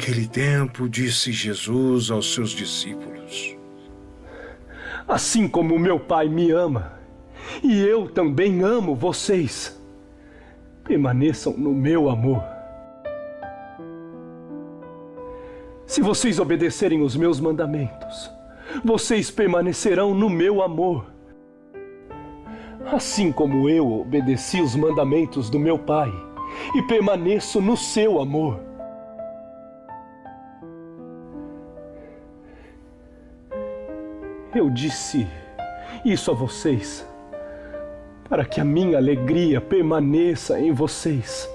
Naquele tempo, disse Jesus aos seus discípulos: assim como meu Pai me ama, e eu também amo vocês, permaneçam no meu amor. Se vocês obedecerem os meus mandamentos, vocês permanecerão no meu amor. Assim como eu obedeci os mandamentos do meu Pai e permaneço no seu amor. Eu disse isso a vocês para que a minha alegria permaneça em vocês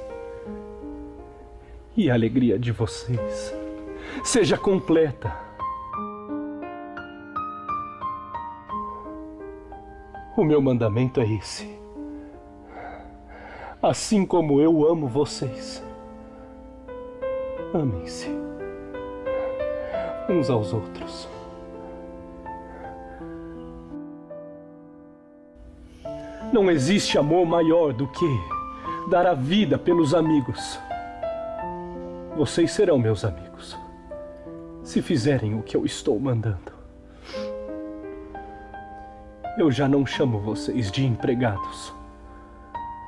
e a alegria de vocês seja completa. O meu mandamento é esse: assim como eu amo vocês, amem-se uns aos outros. Não existe amor maior do que dar a vida pelos amigos. Vocês serão meus amigos, se fizerem o que eu estou mandando. Eu já não chamo vocês de empregados,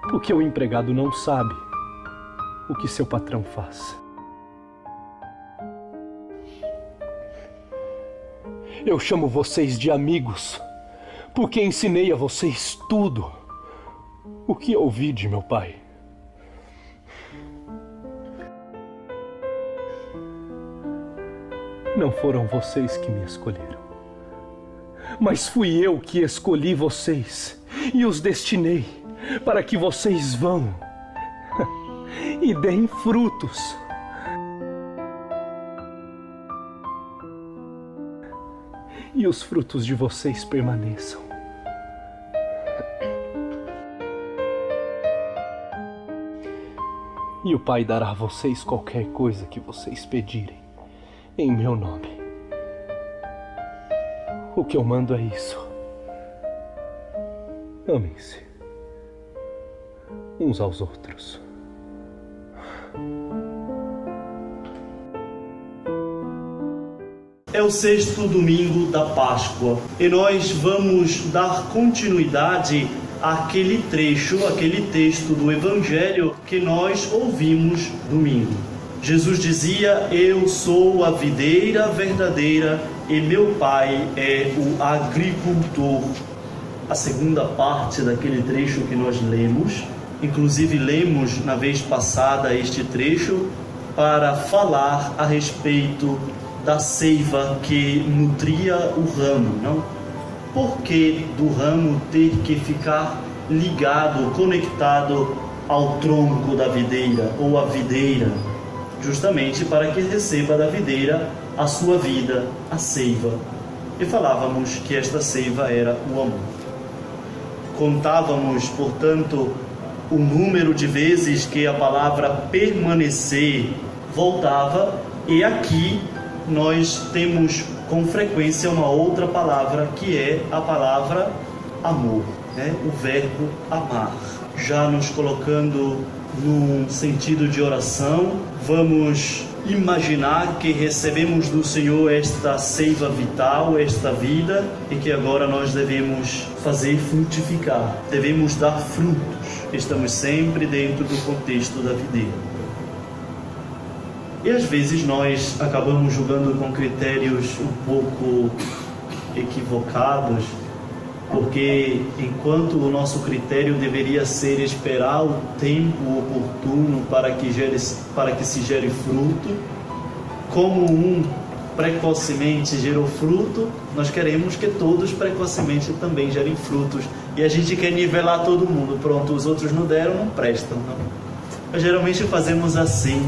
porque o empregado não sabe o que seu patrão faz. Eu chamo vocês de amigos, porque ensinei a vocês tudo o que ouvi de meu Pai. Não foram vocês que me escolheram, mas fui eu que escolhi vocês e os destinei para que vocês vão e deem frutos. E os frutos de vocês permaneçam. E o Pai dará a vocês qualquer coisa que vocês pedirem em meu nome. O que eu mando é isso: amem-se uns aos outros. É o sexto domingo da Páscoa e nós vamos dar continuidade àquele trecho, aquele texto do Evangelho que nós ouvimos domingo. Jesus dizia: eu sou a videira verdadeira e meu Pai é o agricultor. A segunda parte daquele trecho que nós lemos, inclusive lemos na vez passada este trecho para falar a respeito da seiva que nutria o ramo, não? Por que do ramo ter que ficar ligado, conectado ao tronco da videira ou à videira? Justamente para que receba da videira a sua vida, a seiva. E falávamos que esta seiva era o amor. Contávamos, portanto, o número de vezes que a palavra permanecer voltava, e aqui nós temos com frequência uma outra palavra, que é a palavra amor, né? O verbo amar. Já nos colocando num sentido de oração, vamos imaginar que recebemos do Senhor esta seiva vital, esta vida, e que agora nós devemos fazer frutificar, devemos dar frutos. Estamos sempre dentro do contexto da videira. E às vezes nós acabamos julgando com critérios um pouco equivocados, porque enquanto o nosso critério deveria ser esperar o tempo oportuno para que se gere fruto, como um precocemente gerou fruto, nós queremos que todos precocemente também gerem frutos. E a gente quer nivelar todo mundo. Pronto, os outros não deram, não prestam. Não. Mas geralmente fazemos assim,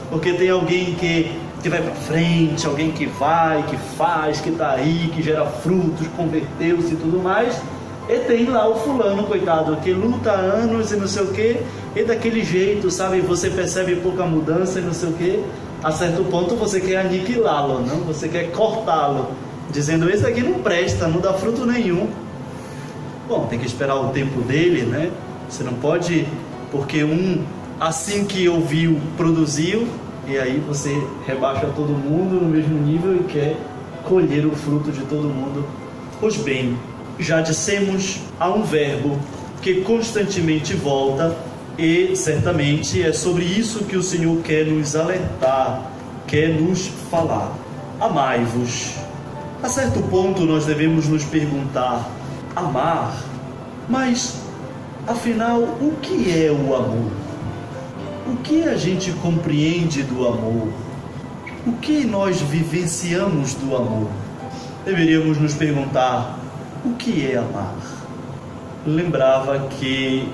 porque tem alguém que vai para frente, alguém que vai, que faz, que está aí, que gera frutos, converteu-se e tudo mais. E tem lá o fulano, coitado, que luta há anos e não sei o quê, e daquele jeito, sabe, você percebe pouca mudança e não sei o quê. A certo ponto você quer aniquilá-lo, não? Você quer cortá-lo, dizendo: esse aqui não presta, não dá fruto nenhum. Bom, tem que esperar o tempo dele, né? Você não pode, porque assim que ouviu, produziu, e aí você rebaixa todo mundo no mesmo nível e quer colher o fruto de todo mundo. Pois bem, já dissemos, há um verbo que constantemente volta e certamente é sobre isso que o Senhor quer nos alertar, quer nos falar. Amai-vos. A certo ponto nós devemos nos perguntar, amar? Mas, afinal, o que é o amor? O que a gente compreende do amor? O que nós vivenciamos do amor? Deveríamos nos perguntar, o que é amar? Lembrava que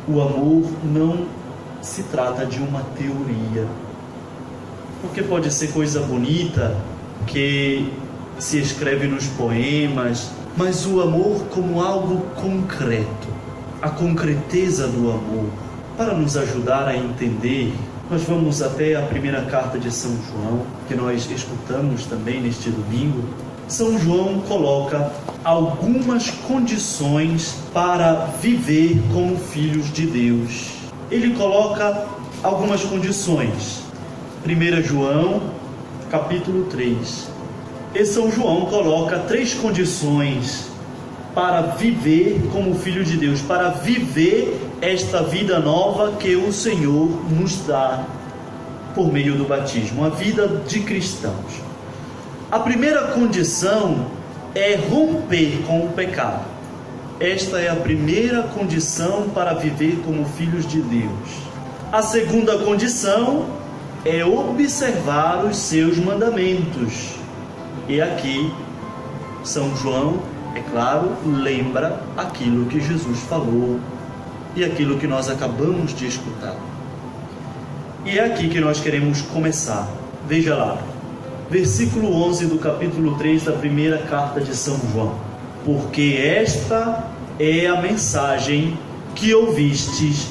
o amor não se trata de uma teoria. Porque pode ser coisa bonita que se escreve nos poemas, mas o amor como algo concreto, a concreteza do amor. Para nos ajudar a entender, nós vamos até a primeira carta de São João, que nós escutamos também neste domingo. São João coloca algumas condições para viver como filhos de Deus. Ele coloca algumas condições. 1 João, capítulo 3. E São João coloca 3 condições para viver como filho de Deus, para viver esta vida nova que o Senhor nos dá por meio do batismo, a vida de cristãos. A primeira condição é romper com o pecado. Esta é a primeira condição para viver como filhos de Deus. A segunda condição é observar os seus mandamentos. E aqui, São João, é claro, lembra aquilo que Jesus falou e aquilo que nós acabamos de escutar. E é aqui que nós queremos começar. Veja lá, versículo 11 do capítulo 3 da primeira carta de São João. Porque esta é a mensagem que ouvistes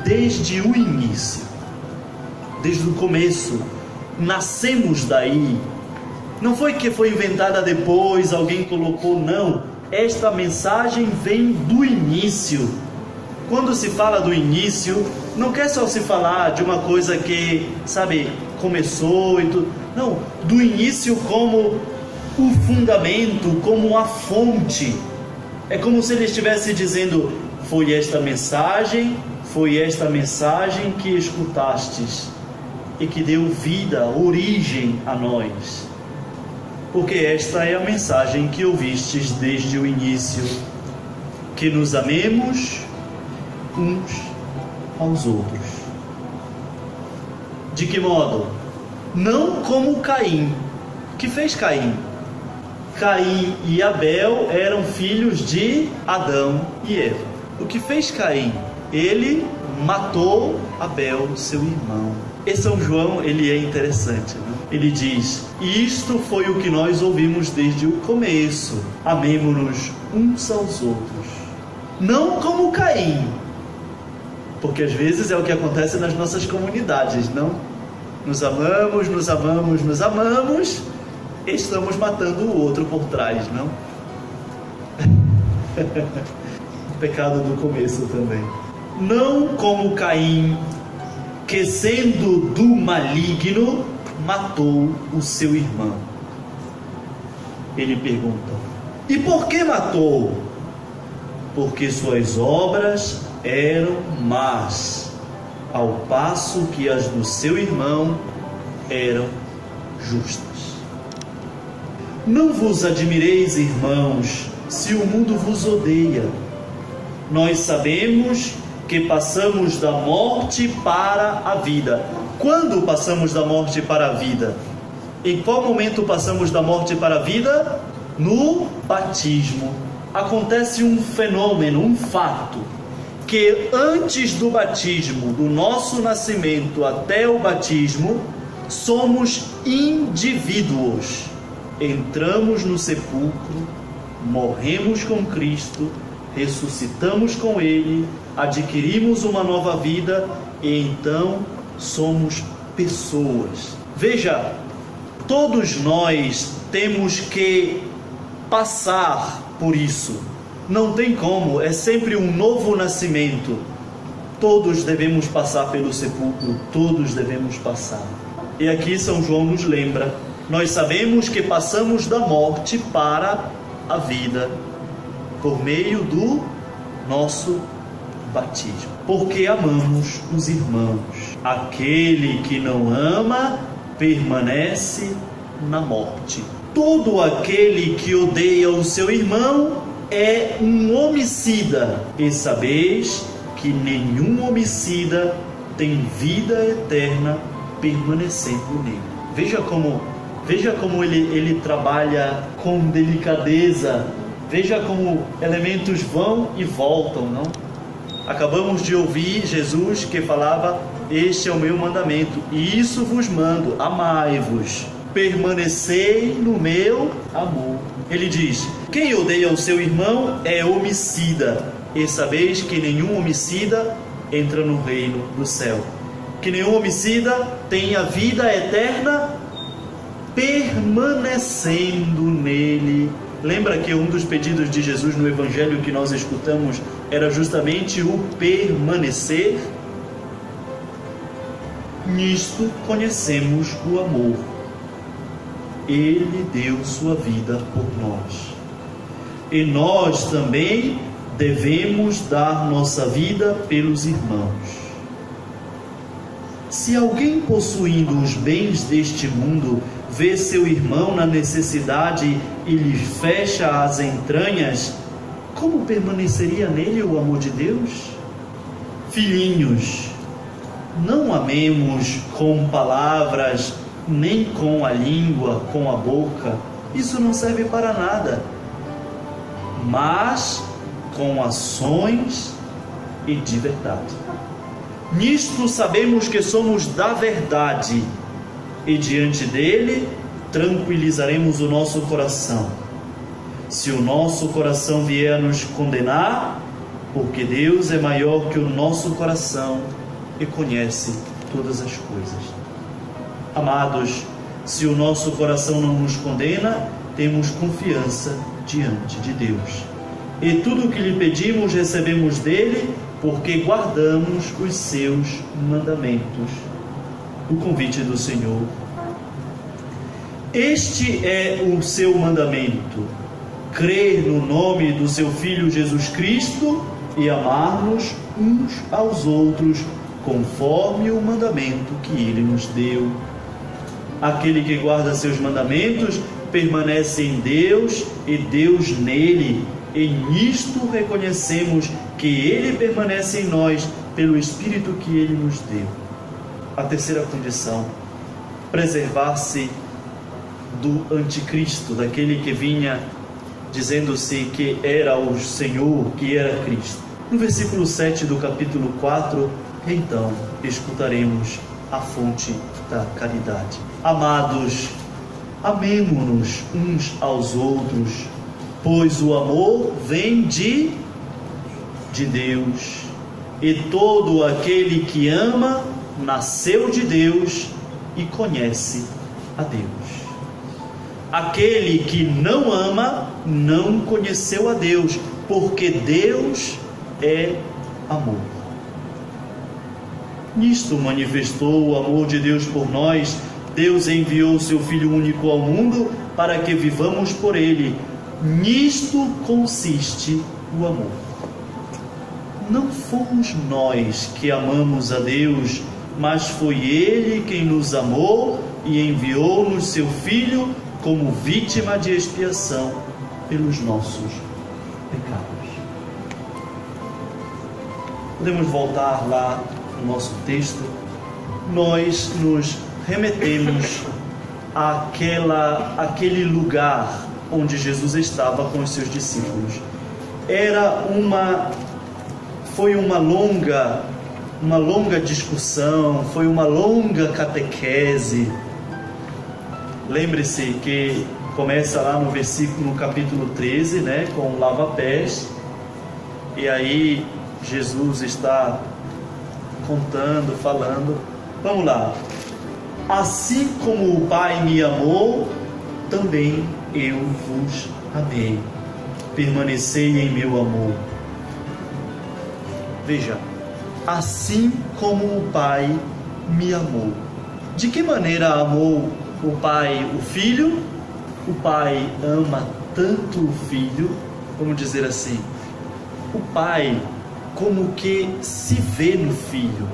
desde o início, desde o começo, nascemos daí. Não foi que foi inventada depois, alguém colocou, não. Esta mensagem vem do início. Quando se fala do início, não quer só se falar de uma coisa que, sabe, começou e tudo. Não, do início como o fundamento, como a fonte. É como se ele estivesse dizendo, foi esta mensagem que escutastes e que deu vida, origem a nós. Porque esta é a mensagem que ouvistes desde o início, que nos amemos uns aos outros. De que modo? Não como Caim. O que fez Caim? Caim e Abel eram filhos de Adão e Eva. O que fez Caim? Ele matou Abel, seu irmão. E São João, ele é interessante, né? Ele diz, isto foi o que nós ouvimos desde o começo, amemo-nos uns aos outros. Não como Caim, porque às vezes é o que acontece nas nossas comunidades, não? Nos amamos, e estamos matando o outro por trás, não? O pecado do começo também. Não como Caim, que sendo do maligno, matou o seu irmão. Ele pergunta, e por que matou? Porque suas obras eram más, ao passo que as do seu irmão eram justas. Não vos admireis, irmãos, se o mundo vos odeia. Nós sabemos que passamos da morte para a vida. Quando passamos da morte para a vida? Em qual momento passamos da morte para a vida? No batismo. Acontece um fenômeno, um fato, que antes do batismo, do nosso nascimento até o batismo, somos indivíduos. Entramos no sepulcro, morremos com Cristo, ressuscitamos com Ele, adquirimos uma nova vida e então somos pessoas. Veja, todos nós temos que passar por isso. Não tem como, é sempre um novo nascimento. Todos devemos passar pelo sepulcro, todos devemos passar. E aqui São João nos lembra: nós sabemos que passamos da morte para a vida por meio do nosso batismo, porque amamos os irmãos. Aquele que não ama permanece na morte. Todo aquele que odeia o seu irmão é um homicida, e sabeis que nenhum homicida tem vida eterna permanecendo nele. Veja como ele trabalha com delicadeza. Veja como elementos vão e voltam, não? Acabamos de ouvir Jesus que falava: este é o meu mandamento, e isso vos mando, amai-vos, permanecei no meu amor. Ele diz: quem odeia o seu irmão é homicida, e sabeis que nenhum homicida entra no reino do céu. Que nenhum homicida tem a vida eterna permanecendo nele. Lembra que um dos pedidos de Jesus no Evangelho que nós escutamos era justamente o permanecer? Nisto conhecemos o amor. Ele deu sua vida por nós. E nós também devemos dar nossa vida pelos irmãos. Se alguém possuindo os bens deste mundo vê seu irmão na necessidade e lhe fecha as entranhas, como permaneceria nele o amor de Deus? Filhinhos, não amemos com palavras, nem com a língua, com a boca. Isso não serve para nada. Mas com ações e de verdade. Nisto sabemos que somos da verdade, e diante dele tranquilizaremos o nosso coração. Se o nosso coração vier a nos condenar, porque Deus é maior que o nosso coração e conhece todas as coisas. Amados, se o nosso coração não nos condena, temos confiança diante de Deus. E tudo o que lhe pedimos recebemos dele, porque guardamos os seus mandamentos. O convite do Senhor. Este é o seu mandamento: crer no nome do seu Filho Jesus Cristo e amar-nos uns aos outros, conforme o mandamento que ele nos deu. Aquele que guarda seus mandamentos permanece em Deus e Deus nele, e nisto reconhecemos que ele permanece em nós pelo Espírito que ele nos deu. A terceira condição: preservar-se do anticristo, daquele que vinha dizendo-se que era o Senhor, que era Cristo. No versículo 7 do capítulo 4, então escutaremos a fonte da caridade. Amados, amemo-nos uns aos outros, pois o amor vem de Deus, e todo aquele que ama nasceu de Deus e conhece a Deus. Aquele que não ama não conheceu a Deus, porque Deus é amor. Nisto manifestou o amor de Deus por nós. Deus enviou seu Filho único ao mundo para que vivamos por ele. Nisto consiste o amor. Não fomos nós que amamos a Deus, mas foi ele quem nos amou e enviou-nos seu Filho como vítima de expiação pelos nossos pecados. Podemos voltar lá no nosso texto. Nós nos remetemos àquele lugar onde Jesus estava com os seus discípulos. Foi uma longa discussão, foi uma longa catequese. Lembre-se que começa lá no capítulo 13, com o lava-pés, e aí Jesus está contando, falando. Vamos lá. Assim como o Pai me amou, também eu vos amei. Permanecei em meu amor. Veja, assim como o Pai me amou. De que maneira amou o Pai o Filho? O Pai ama tanto o Filho, vamos dizer assim, o Pai como que se vê no Filho,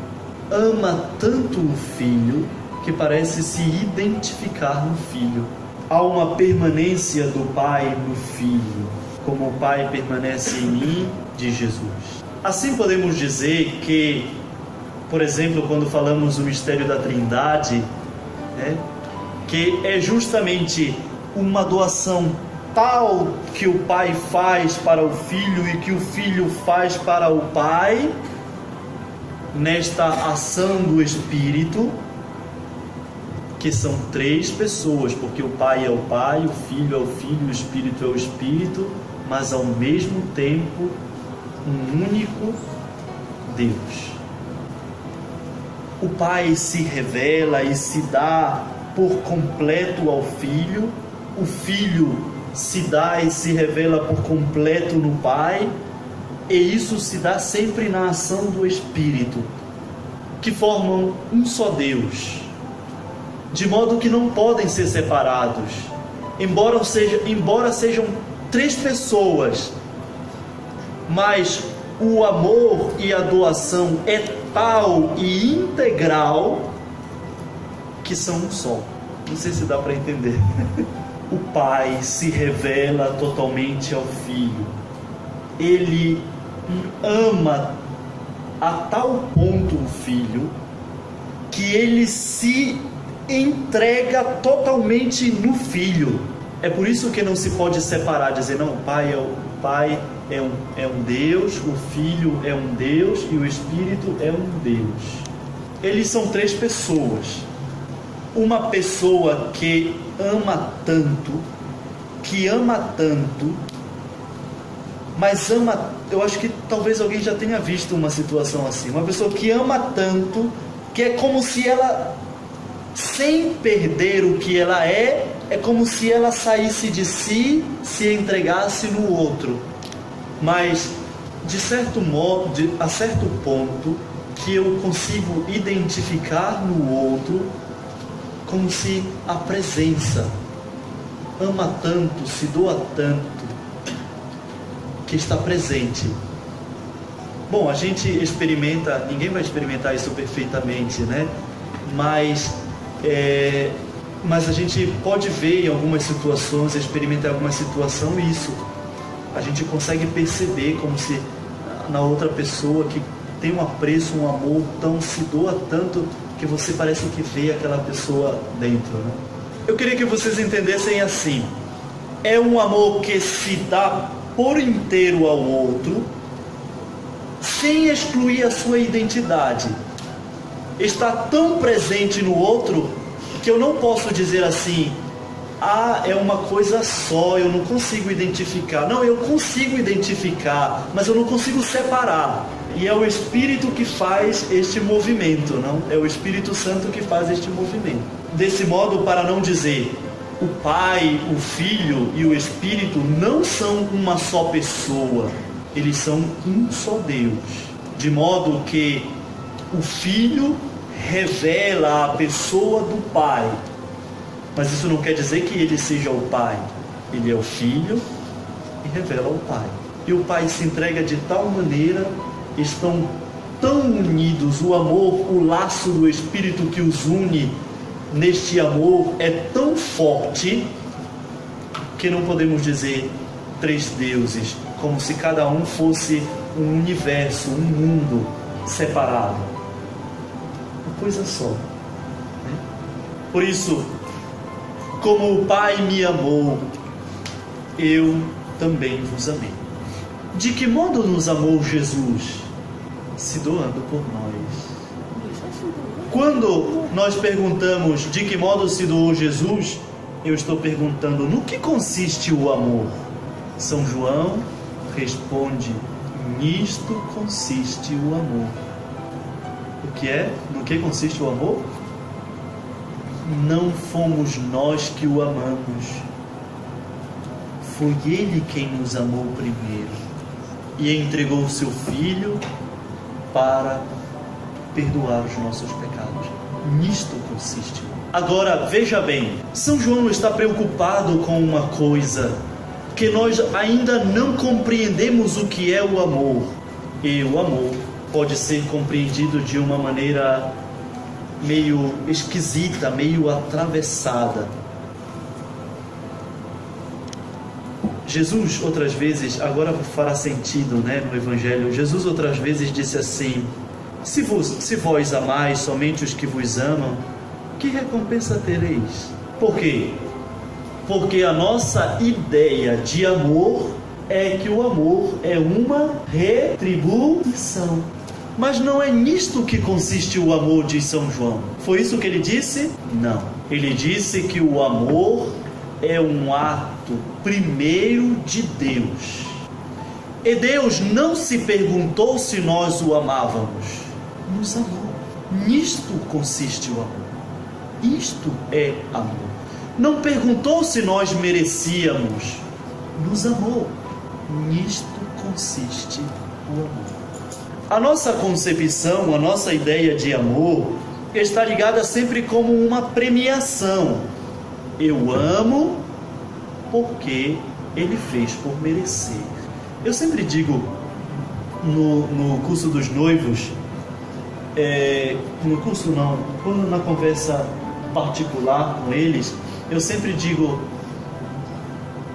ama tanto o Filho que parece se identificar no Filho. Há uma permanência do Pai no Filho, como o Pai permanece em mim, de Jesus. Assim podemos dizer que, por exemplo, quando falamos do mistério da Trindade, que é justamente uma doação tal que o Pai faz para o Filho e que o Filho faz para o Pai, nesta ação do Espírito, que são três pessoas, porque o Pai é o Pai, o Filho é o Filho, o Espírito é o Espírito, mas ao mesmo tempo um único Deus. O Pai se revela e se dá por completo ao Filho, o Filho se dá e se revela por completo no Pai, e isso se dá sempre na ação do Espírito, que formam um só Deus, de modo que não podem ser separados, embora sejam três pessoas, mas o amor e a doação é tal e integral que são um só. Não sei se dá para entender. O Pai se revela totalmente ao Filho. Ele ama a tal ponto o Filho que ele se entrega totalmente no Filho. É por isso que não se pode separar, dizer, não, o Pai é um Deus, o Filho é um Deus e o Espírito é um Deus. Eles são três pessoas. Uma pessoa que ama tanto, mas ama, eu acho que talvez alguém já tenha visto uma situação assim, uma pessoa que ama tanto, que é como se ela, sem perder o que ela é como se ela saísse de si, se entregasse no outro, mas de certo modo, a certo ponto, que eu consigo identificar no outro como se a presença ama tanto, se doa tanto, que está presente. Bom, a gente experimenta, ninguém vai experimentar isso perfeitamente, né? Mas a gente pode ver em algumas situações, experimentar em alguma situação isso. A gente consegue perceber como se na outra pessoa que tem um apreço, um amor, tão se doa tanto, que você parece que vê aquela pessoa dentro, né? Eu queria que vocês entendessem assim: é um amor que se dá por inteiro ao outro, sem excluir a sua identidade. Está tão presente no outro que eu não posso dizer assim, é uma coisa só, eu não consigo identificar. Não, eu consigo identificar, mas eu não consigo separar. E é o Espírito que faz este movimento, não? É o Espírito Santo que faz este movimento. Desse modo, para não dizer o Pai, o Filho e o Espírito não são uma só pessoa, eles são um só Deus. De modo que o Filho revela a pessoa do Pai, mas isso não quer dizer que ele seja o Pai. Ele é o Filho e revela o Pai. E o Pai se entrega de tal maneira, estão tão unidos, o amor, o laço do Espírito que os une neste amor é tão forte que não podemos dizer três deuses, como se cada um fosse um universo, um mundo separado. Uma coisa só, né? Por isso, como o Pai me amou, eu também vos amei. De que modo nos amou Jesus? Se doando por nós. Quando nós perguntamos de que modo se doou Jesus, eu estou perguntando no que consiste o amor. São João responde: nisto consiste o amor. O que é? No que consiste o amor? Não fomos nós que o amamos, foi Ele quem nos amou primeiro e entregou o seu Filho para perdoar os nossos pecados. Nisto consiste. Agora, veja bem, São João está preocupado com uma coisa, que nós ainda não compreendemos o que é o amor. E o amor pode ser compreendido de uma maneira meio esquisita, meio atravessada. Jesus outras vezes, agora fará sentido, no Evangelho, Jesus outras vezes disse assim: se vós amais somente os que vos amam, que recompensa tereis? Por quê? Porque a nossa ideia de amor é que o amor é uma retribuição. Mas não é nisto que consiste o amor de São João. Foi isso que ele disse? Não. Ele disse que o amor é um ato primeiro de Deus. E Deus não se perguntou se nós o amávamos. Nos amou. Nisto consiste o amor. Isto é amor. Não perguntou se nós merecíamos. Nos amou. Nisto consiste o amor. A nossa concepção, a nossa ideia de amor está ligada sempre como uma premiação. Eu amo porque ele fez por merecer. Eu sempre digo no curso dos noivos, no curso não, quando na conversa particular com eles, eu sempre digo: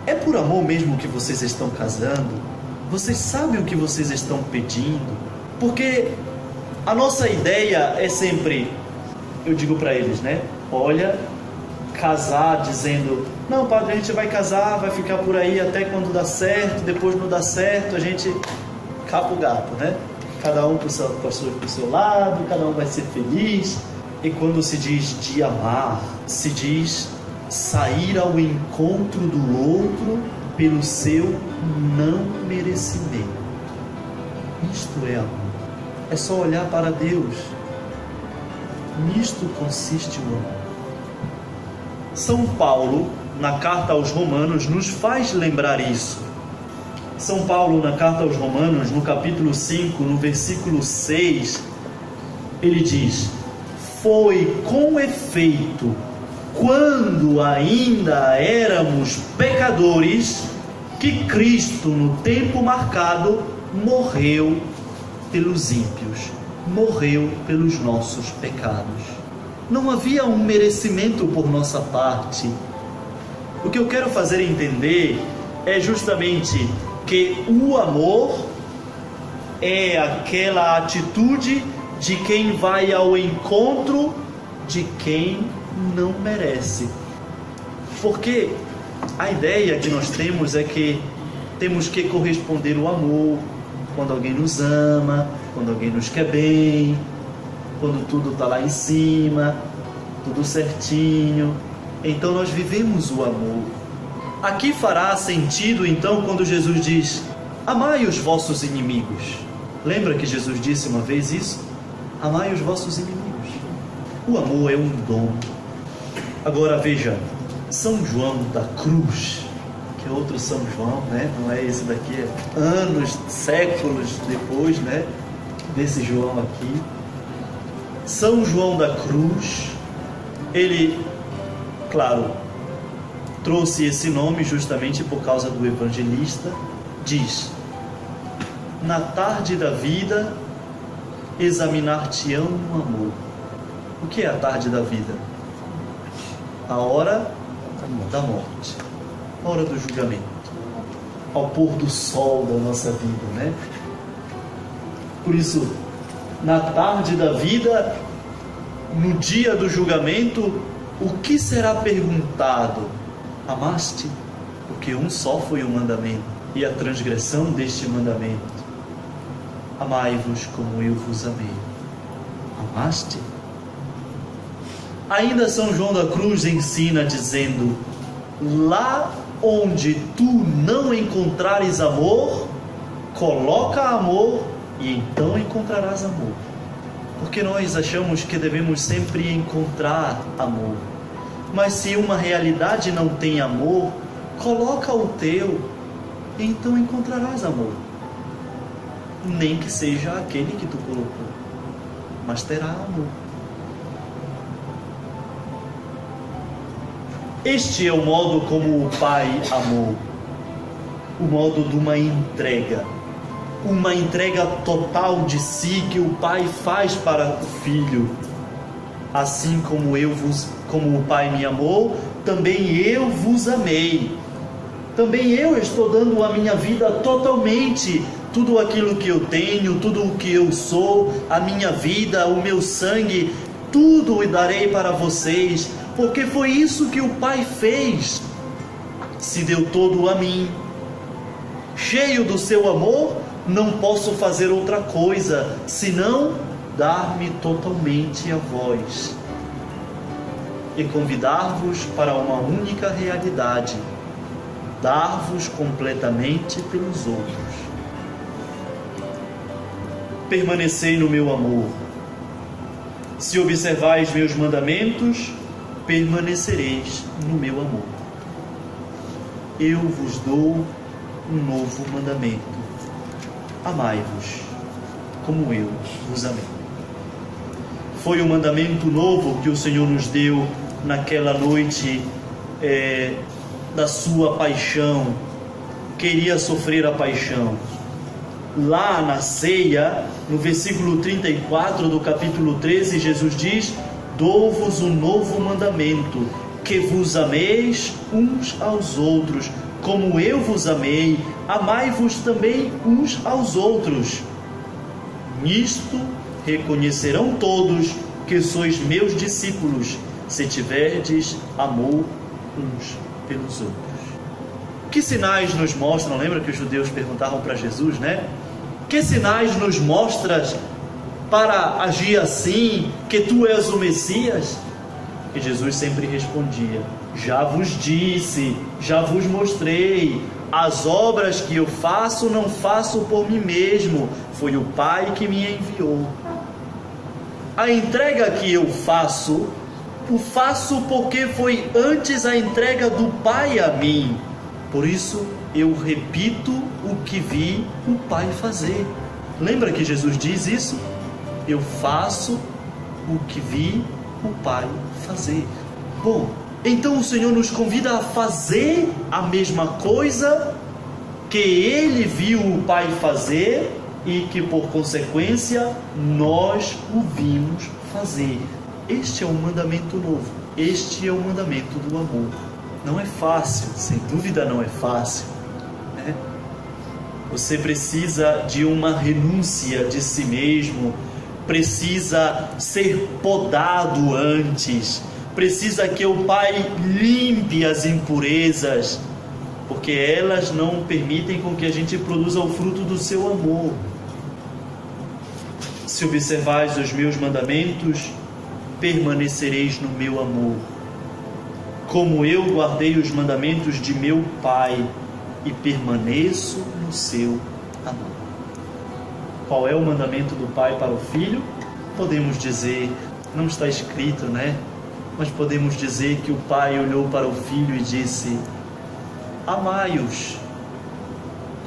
é por amor mesmo que vocês estão casando? Vocês sabem o que vocês estão pedindo? Porque a nossa ideia é sempre, eu digo para eles, olha, casar dizendo: não, padre, a gente vai casar, vai ficar por aí até quando dá certo, depois não dá certo, a gente capa o gato, Cada um pro seu lado, cada um vai ser feliz. E quando se diz de amar, se diz sair ao encontro do outro pelo seu não merecimento. Isto é amor. É só olhar para Deus. Nisto consiste o amor. São Paulo, na carta aos Romanos, nos faz lembrar isso. São Paulo, na carta aos Romanos, no capítulo 5, no versículo 6, ele diz: foi com efeito, quando ainda éramos pecadores, que Cristo, no tempo marcado, morreu pelos ímpios, morreu pelos nossos pecados. Não havia um merecimento por nossa parte. O que eu quero fazer entender é justamente que o amor é aquela atitude de quem vai ao encontro de quem não merece. Porque a ideia que nós temos é que temos que corresponder o amor quando alguém nos ama, quando alguém nos quer bem, quando tudo está lá em cima, tudo certinho. Então nós vivemos o amor. Aqui fará sentido então quando Jesus diz: amai os vossos inimigos. Lembra que Jesus disse uma vez isso? Amai os vossos inimigos. O amor é um dom. Agora veja, São João da Cruz, que é outro São João, não é esse daqui, é anos, séculos depois, desse João aqui. São João da Cruz, ele, claro, trouxe esse nome justamente por causa do evangelista. Diz: na tarde da vida examinar-te-ão no amor. O que é a tarde da vida? A hora da morte, a hora do julgamento, ao pôr do sol da nossa vida, Por isso, na tarde da vida, no dia do julgamento, o que será perguntado? Amaste? Porque um só foi o mandamento, e a transgressão deste mandamento: amai-vos como eu vos amei. Amaste? Ainda São João da Cruz ensina dizendo: lá onde tu não encontrares amor, coloca amor e então encontrarás amor. Porque nós achamos que devemos sempre encontrar amor. Mas se uma realidade não tem amor, coloca o teu e então encontrarás amor. Nem que seja aquele que tu colocou, mas terá amor. Este é o modo como o Pai amou. O modo de uma entrega total de si que o Pai faz para o Filho. Assim como o Pai me amou, também eu vos amei. Também eu estou dando a minha vida totalmente, tudo aquilo que eu tenho, tudo o que eu sou, a minha vida, o meu sangue, tudo eu darei para vocês, porque foi isso que o Pai fez. Se deu todo a mim. Cheio do seu amor, não posso fazer outra coisa, senão dar-me totalmente a vós e convidar-vos para uma única realidade, dar-vos completamente pelos outros. Permanecei no meu amor. Se observais meus mandamentos, permanecereis no meu amor. Eu vos dou um novo mandamento: amai-vos como eu vos amei. Foi um mandamento novo que o Senhor nos deu naquela noite da sua paixão. Queria sofrer a paixão. Lá na ceia, no versículo 34 do capítulo 13, Jesus diz: dou-vos um novo mandamento, que vos ameis uns aos outros, como eu vos amei, amai-vos também uns aos outros. Nisto reconhecerão todos que sois meus discípulos, se tiverdes amor uns pelos outros. Que sinais nos mostram? Lembra que os judeus perguntavam para Jesus, né? Que sinais nos mostras para agir assim, que tu és o Messias? E Jesus sempre respondia: já vos disse, já vos mostrei, as obras que eu faço não faço por mim mesmo, foi o Pai que me enviou. A entrega que eu faço, o faço porque foi antes a entrega do Pai a mim. Por isso eu repito o que vi o Pai fazer. Lembra que Jesus diz isso? Eu faço o que vi o Pai fazer. Bom, então o Senhor nos convida a fazer a mesma coisa que Ele viu o Pai fazer e que por consequência nós o vimos fazer. Este é um mandamento novo. Este é o mandamento do amor. Não é fácil, sem dúvida não é fácil, né? Você precisa de uma renúncia de si mesmo, precisa ser podado antes, precisa que o Pai limpe as impurezas, porque elas não permitem com que a gente produza o fruto do seu amor. Se observais os meus mandamentos, permanecereis no meu amor, como eu guardei os mandamentos de meu Pai e permaneço no seu amor. Qual é o mandamento do Pai para o Filho? Podemos dizer, não está escrito, né? Mas podemos dizer que o Pai olhou para o Filho e disse: amai-os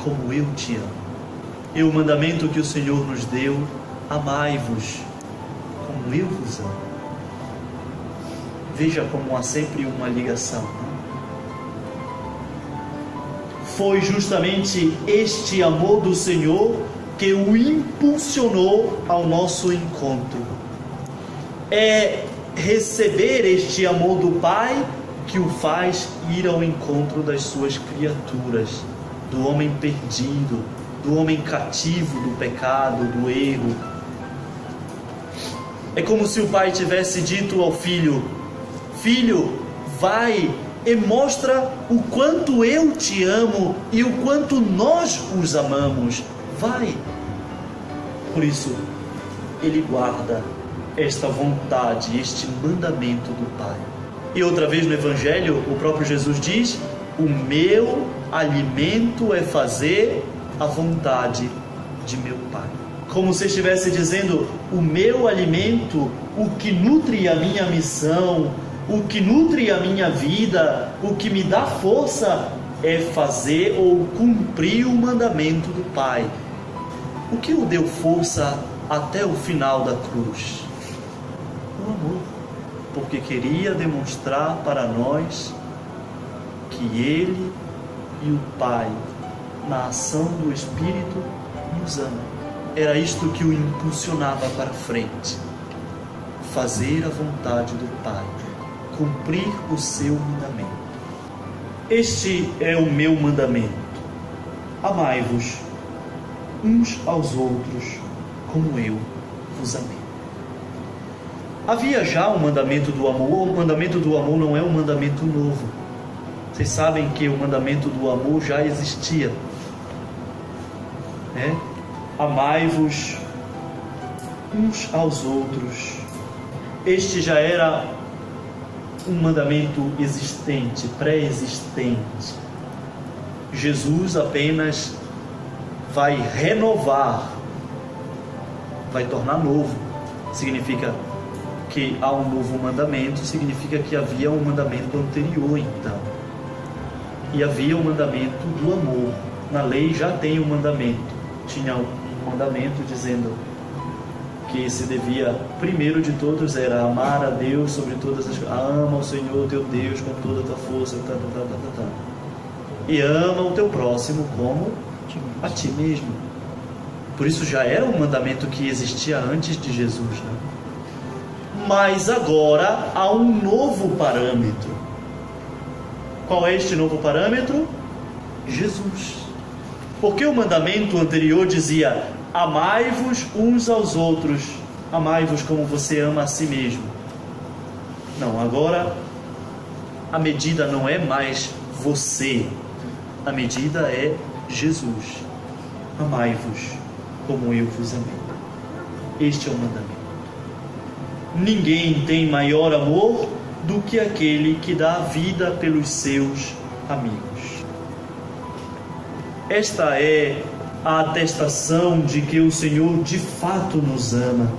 como eu te amo. E o mandamento que o Senhor nos deu: amai-vos como eu vos amo. Veja como há sempre uma ligação. Foi justamente este amor do Senhor que o impulsionou ao nosso encontro. É receber este amor do Pai que o faz ir ao encontro das suas criaturas, do homem perdido, do homem cativo do pecado, do erro. É como se o Pai tivesse dito ao Filho: Filho, vai e mostra o quanto eu te amo e o quanto nós os amamos. Vai. Por isso, Ele guarda esta vontade, este mandamento do Pai. E outra vez no Evangelho, o próprio Jesus diz: o meu alimento é fazer a vontade de meu Pai. Como se estivesse dizendo: o meu alimento, o que nutre a minha missão, o que nutre a minha vida, o que me dá força é fazer ou cumprir o mandamento do Pai. O que o deu força até o final da cruz? O amor. Porque queria demonstrar para nós que Ele e o Pai, na ação do Espírito, nos ama. Era isto que o impulsionava para frente. Fazer a vontade do Pai, cumprir o seu mandamento. Este é o meu mandamento: amai-vos uns aos outros como eu vos amei. Havia já o mandamento do amor. O mandamento do amor não é um mandamento novo. Vocês sabem que o mandamento do amor já existia, né? Amai-vos uns aos outros. Este já era um mandamento existente, pré-existente. Jesus apenas vai renovar, vai tornar novo. Significa que há um novo mandamento, significa que havia um mandamento anterior, então. E havia um mandamento do amor. Na lei já tem um mandamento. Tinha um mandamento dizendo que se devia, primeiro de todos, era amar a Deus sobre todas as coisas. Ama o Senhor teu Deus com toda a tua força, e ama o teu próximo como a ti mesmo. Por isso já era um mandamento que existia antes de Jesus, né? Mas agora há um novo parâmetro. Qual é este novo parâmetro? Jesus. Porque o mandamento anterior dizia: amai-vos uns aos outros, amai-vos como você ama a si mesmo. Não, agora a medida não é mais você, a medida é Jesus. Amai-vos como eu vos amei. Este é o mandamento. Ninguém tem maior amor do que aquele que dá a vida pelos seus amigos. Esta é a atestação de que o Senhor de fato nos ama.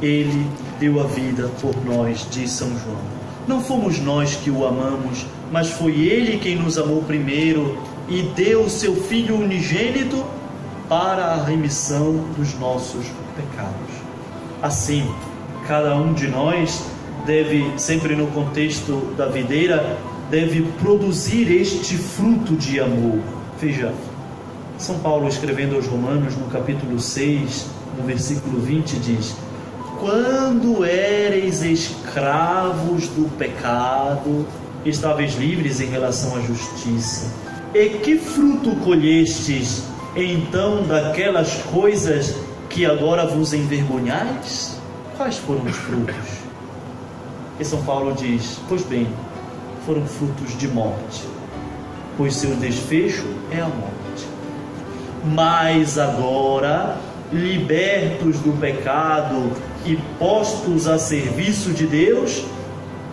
Ele deu a vida por nós, diz São João. Não fomos nós que o amamos, mas foi Ele quem nos amou primeiro e deu o seu Filho unigênito para a remissão dos nossos pecados. Assim, cada um de nós deve, sempre no contexto da videira, deve produzir este fruto de amor. Veja, São Paulo, escrevendo aos Romanos, no capítulo 6, no versículo 20, diz: quando éreis escravos do pecado, estáveis livres em relação à justiça. E que fruto colhestes, então, daquelas coisas que agora vos envergonhais? Quais foram os frutos? E São Paulo diz: pois bem, foram frutos de morte, pois seu desfecho é a morte. Mas agora, libertos do pecado e postos a serviço de Deus,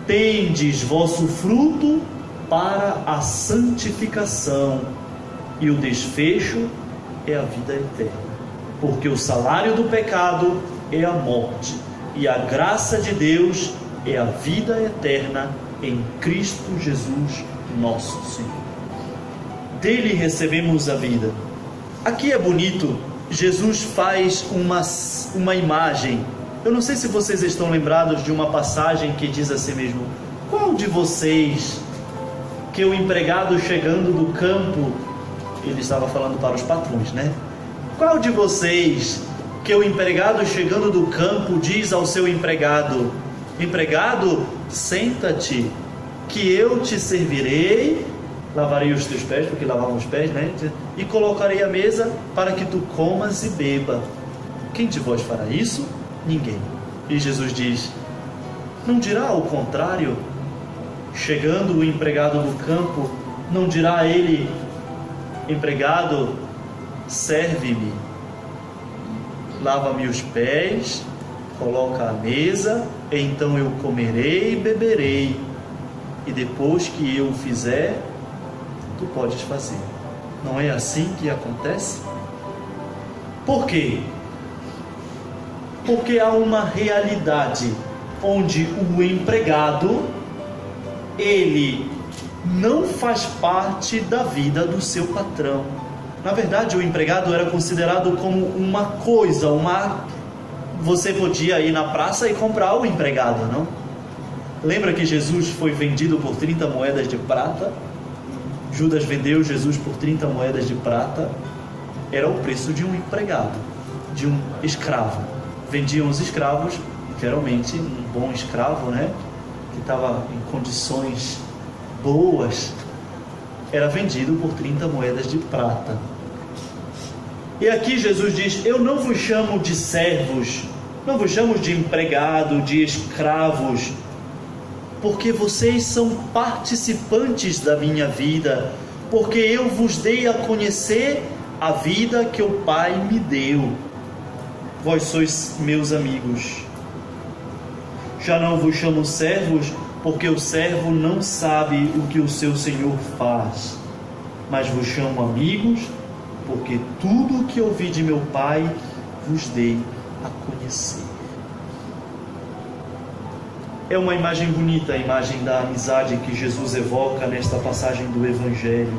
tendes vosso fruto para a santificação, e o desfecho é a vida eterna. Porque o salário do pecado é a morte, e a graça de Deus é a vida eterna em Cristo Jesus, nosso Senhor. Dele recebemos a vida. Aqui é bonito, Jesus faz uma imagem. Eu não sei se vocês estão lembrados de uma passagem que diz assim mesmo: qual de vocês, que o empregado chegando do campo, ele estava falando para os patrões, né? Qual de vocês, que o empregado chegando do campo diz ao seu empregado: empregado, senta-te, que eu te servirei, lavarei os teus pés, porque lavavam os pés, né? E colocarei a mesa para que tu comas e beba. Quem de vós fará isso? Ninguém. E Jesus diz: não dirá o contrário? Chegando o empregado do campo, não dirá a ele: empregado, serve-me, lava-me os pés, coloca a mesa, então eu comerei e beberei, e depois que eu fizer, tu podes fazer. Não é assim que acontece? Por quê? Porque há uma realidade onde o empregado, ele não faz parte da vida do seu patrão. Na verdade, o empregado era considerado como uma coisa, você podia ir na praça e comprar o empregado, não? Lembra que Jesus foi vendido por 30 moedas de prata? Judas vendeu Jesus por 30 moedas de prata, era o preço de um empregado, de um escravo. Vendiam os escravos, geralmente um bom escravo, né, que estava em condições boas, era vendido por 30 moedas de prata. E aqui Jesus diz: eu não vos chamo de servos, não vos chamo de empregado, de escravos, porque vocês são participantes da minha vida, porque eu vos dei a conhecer a vida que o Pai me deu. Vós sois meus amigos. Já não vos chamo servos, porque o servo não sabe o que o seu senhor faz, mas vos chamo amigos, porque tudo o que ouvi de meu Pai vos dei a conhecer. É uma imagem bonita, a imagem da amizade que Jesus evoca nesta passagem do Evangelho.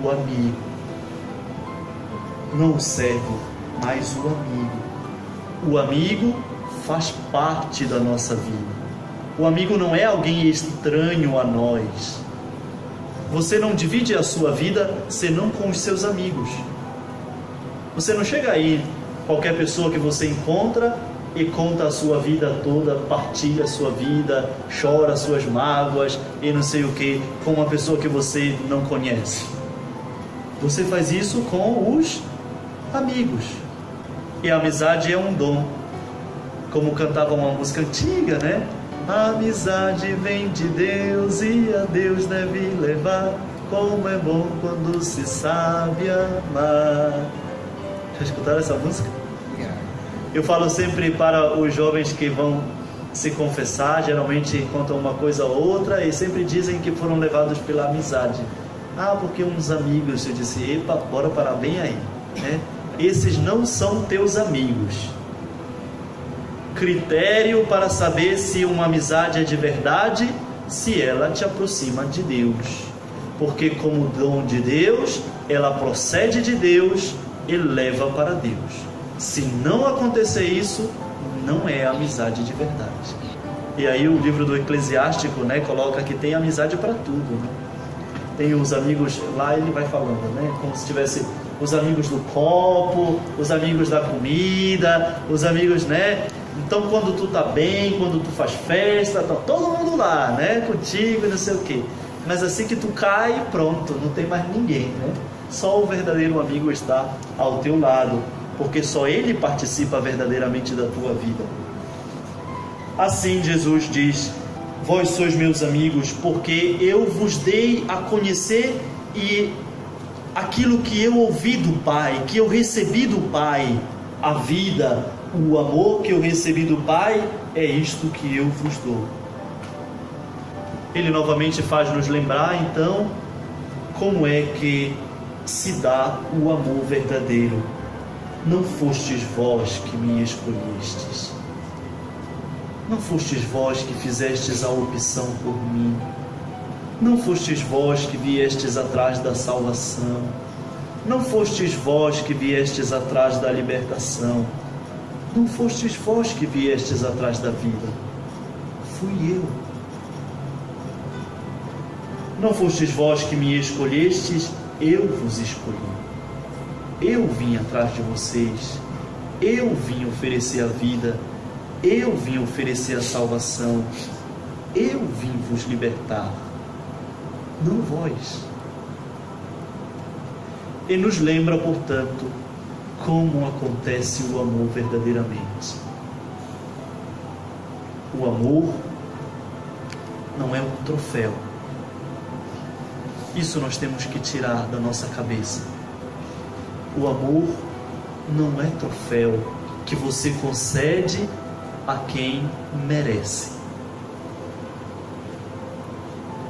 O amigo, não o servo, mas o amigo. O amigo faz parte da nossa vida. O amigo não é alguém estranho a nós. Você não divide a sua vida senão com os seus amigos. Você não chega aí, qualquer pessoa que você encontra, e conta a sua vida toda, partilha a sua vida, chora as suas mágoas e não sei o que, com uma pessoa que você não conhece. Você faz isso com os amigos. E a amizade é um dom. Como cantava uma música antiga, né? A amizade vem de Deus e a Deus deve levar. Como é bom quando se sabe amar. Já escutaram essa música? Eu falo sempre para os jovens que vão se confessar, geralmente contam uma coisa ou outra e sempre dizem que foram levados pela amizade. Ah, porque uns amigos, eu disse, epa, bora parar bem aí, né? Esses não são teus amigos. Critério para saber se uma amizade é de verdade, se ela te aproxima de Deus. Porque como dom de Deus, ela procede de Deus e leva para Deus. Se não acontecer isso, não é amizade de verdade. E aí o livro do Eclesiástico, né, coloca que tem amizade para tudo, né? Tem os amigos, lá ele vai falando, né, como se tivesse os amigos do copo, os amigos da comida, os amigos, né? Então quando tu tá bem, quando tu faz festa, tá todo mundo lá, né, contigo e não sei o quê. Mas assim que tu cai, pronto, não tem mais ninguém, né? Só o verdadeiro amigo está ao teu lado, porque só ele participa verdadeiramente da tua vida. Assim Jesus diz: vós sois meus amigos, porque eu vos dei a conhecer e aquilo que eu ouvi do Pai, que eu recebi do Pai, a vida, o amor que eu recebi do Pai, é isto que eu vos dou. Ele novamente faz nos lembrar, então, como é que se dá o amor verdadeiro. Não fostes vós que me escolhestes. Não fostes vós que fizestes a opção por mim. Não fostes vós que viestes atrás da salvação. Não fostes vós que viestes atrás da libertação. Não fostes vós que viestes atrás da vida. Fui eu. Não fostes vós que me escolhestes, eu vos escolhi. Eu vim atrás de vocês, eu vim oferecer a vida, eu vim oferecer a salvação, eu vim vos libertar, não vós. E nos lembra, portanto, como acontece o amor verdadeiramente. O amor não é um troféu. Isso nós temos que tirar da nossa cabeça. O amor não é troféu que você concede a quem merece.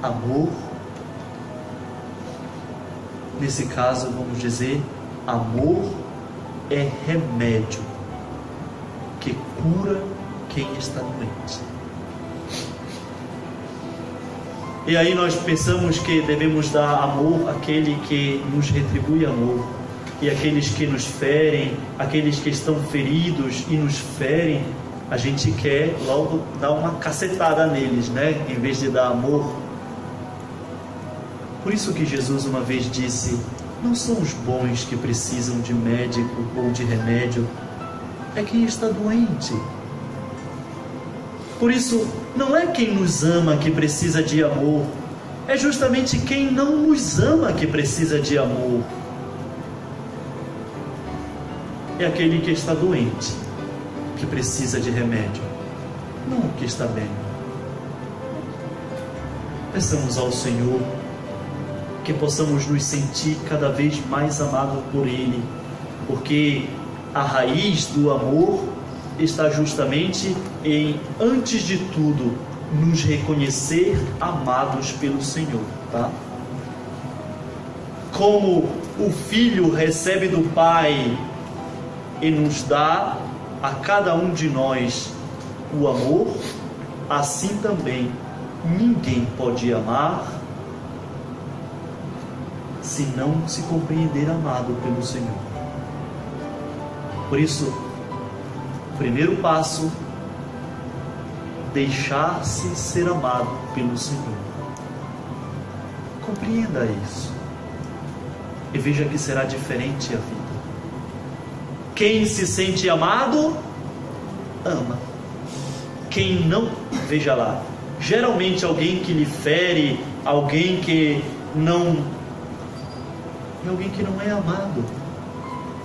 Amor, nesse caso, vamos dizer, amor é remédio que cura quem está doente. E aí nós pensamos que devemos dar amor àquele que nos retribui amor. E aqueles que nos ferem, aqueles que estão feridos e nos ferem, a gente quer logo dar uma cacetada neles, né? Em vez de dar amor. Por isso que Jesus uma vez disse: não são os bons que precisam de médico ou de remédio, é quem está doente. Por isso, não é quem nos ama que precisa de amor, é justamente quem não nos ama que precisa de amor. É aquele que está doente, que precisa de remédio, não o que está bem. Peçamos ao Senhor que possamos nos sentir cada vez mais amados por Ele, porque a raiz do amor está justamente em, antes de tudo, nos reconhecer amados pelo Senhor, tá? Como o Filho recebe do Pai e nos dá a cada um de nós o amor, assim também ninguém pode amar se não se compreender amado pelo Senhor. Por isso, o primeiro passo, deixar-se ser amado pelo Senhor. Compreenda isso e veja que será diferente a vida. Quem se sente amado, ama. Quem não, veja lá, geralmente alguém que lhe fere, alguém que não é amado,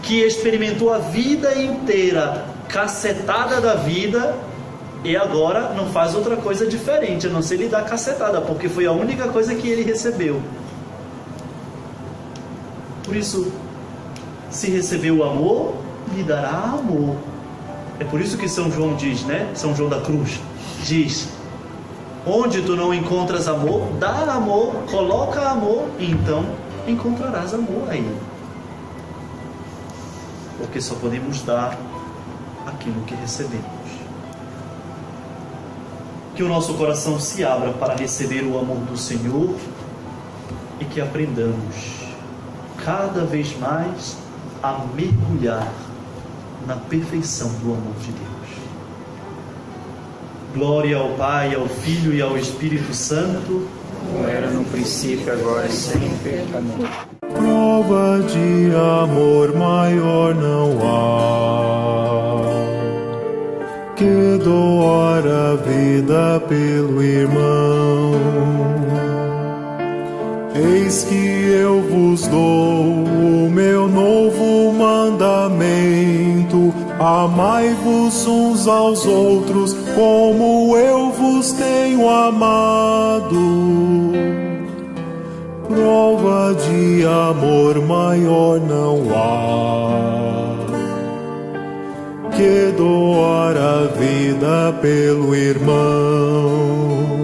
que experimentou a vida inteira cacetada da vida e agora não faz outra coisa diferente a não ser lhe dar cacetada, porque foi a única coisa que ele recebeu. Por isso, se recebeu o amor, lhe dará amor. É por isso que São João diz, né? São João da Cruz diz: onde tu não encontras amor, dá amor, coloca amor, e então encontrarás amor aí. Porque só podemos dar aquilo que recebemos. Que o nosso coração se abra para receber o amor do Senhor e que aprendamos cada vez mais a mergulhar na perfeição do amor de Deus. Glória ao Pai, ao Filho e ao Espírito Santo, como era no princípio, agora e sempre. Amém. Prova de amor maior não há, que doar a vida pelo irmão. Eis que eu vos dou o meu novo mandamento: amai-vos uns aos outros como eu vos tenho amado. Prova de amor maior não há, que doar a vida pelo irmão.